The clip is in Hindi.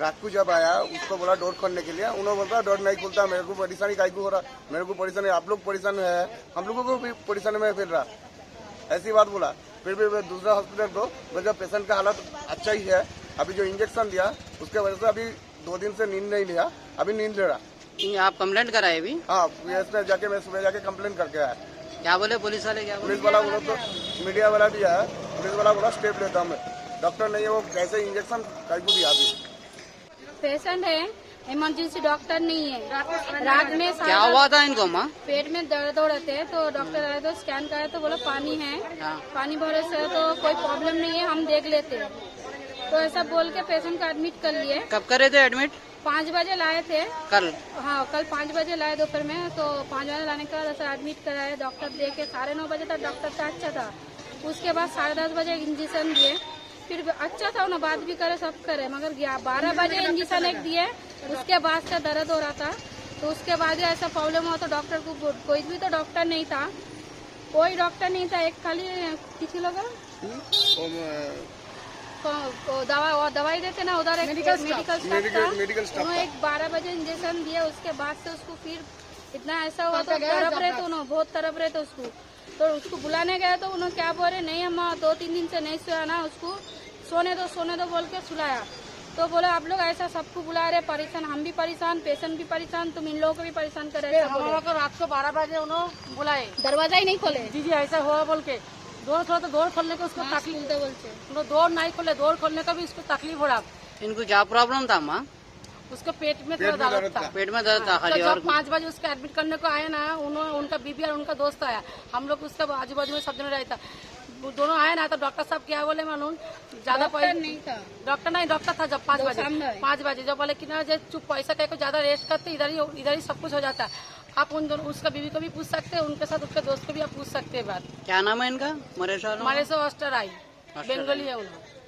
रात को जब आया उसको बोला डोर खोलने के लिए, उन्होंने बोलता डोर नहीं खुलता, मेरे को परेशानी काहे को हो रहा, मेरे को परेशानी, आप लोग परेशान है, हम लोगों को भी परेशानी में फिर रहा, ऐसी बात बोला। फिर भी दूसरा हॉस्पिटल को जब पेशेंट का हालत अच्छा ही है, अभी जो इंजेक्शन दिया उसके वजह से अभी 2 दिन से नींद नहीं लिया, अभी नींद ले रहा। आप कंप्लेंट कराए अभी? हाँ, में जाके मैं सुबह जाके कंप्लेंट करके आया। क्या बोले पुलिस वाले? क्या पुलिस वाला बोला तो मीडिया वाला भी है, पुलिस वाला बोला स्टेप लेता हूँ, डॉक्टर नहीं है वो कैसे इंजेक्शन काहे को दिया। अभी पेशेंट है, इमरजेंसी डॉक्टर नहीं है। रात में क्या हुआ था इनको माँ? पेट में दर्द हो रहे थे तो डॉक्टर आए तो स्कैन कराया तो बोला पानी है, पानी भरे से तो कोई प्रॉब्लम नहीं है, हम देख लेते हैं। तो ऐसा बोल के पेशेंट को एडमिट कर लिए। कब करे थे एडमिट? 5 बजे लाए थे कल। हाँ, कल 5 बजे लाए दोपहर में, तो 5 बजे लाने के बाद ऐसा एडमिट कराया। डॉक्टर देखे 9:30 बजे तक डॉक्टर था, अच्छा था। उसके बाद 10:30 बजे इंजेक्शन दिए, फिर अच्छा था ना, बात भी करे सब करे, मगर 12 बजे इंजेक्शन एक दिए, उसके बाद से दर्द हो रहा था। तो उसके बाद ऐसा प्रॉब्लम हुआ तो डॉक्टर को, कोई भी तो डॉक्टर नहीं था, कोई डॉक्टर नहीं था, एक खाली किसी लोग दवाई देते ना उधर, एक मेडिकल स्टाफ था, एक 12 बजे इंजेक्शन दिया। उसके बाद से उसको फिर इतना ऐसा हुआ तो तड़प रहे थे उन्होंने, बहुत तड़प रहे थे उसको। तो उसको बुलाने गया तो उन्होंने क्या बोल रहे, नहीं हम 2-3 दिन से नहीं सोया ना, उसको सोने दो बोल के सुलाया। तो बोले आप लोग ऐसा सबको बुला रहे, परेशान, हम भी परेशान, पेशेंट भी परेशान, तुम इन लोगों को भी परेशान कर रहे। हम लोग को रात को 12 बजे उन्होंने बुलाए, दरवाजा ही नहीं खोले। जी ऐसा हुआ बोल के डोर खोला तो डोर खोलने को उसको तकलीफ बोलते, डोर नहीं खोले, डोर खोलने का भी उसको तकलीफ हो रहा। इनको क्या प्रॉब्लम था माँ? उसको पेट में दर्द था। पेट में दर्द था खाली। जब 5 बजे उसको एडमिट करने को आया ना, उनका बीबी और उनका दोस्त आया, हम लोग उसका आजू बाजू में सब जन रहता, दोनों आए ना, तो डॉक्टर साहब क्या बोले मालूम, ज्यादा पैसा नहीं था, डॉक्टर था जब 5 बजे जब बोले कि ना चुप पैसा कह को ज्यादा रेस्ट करते, इधर ही सब कुछ हो जाता है। आप उन दोनों, उसका बीवी को भी पूछ सकते हैं, उनके साथ उसके दोस्त को भी आप पूछ सकते हैं बात। क्या नाम है इनका? मरेशो अस्टर आई, बेंगोली है उन्होंने।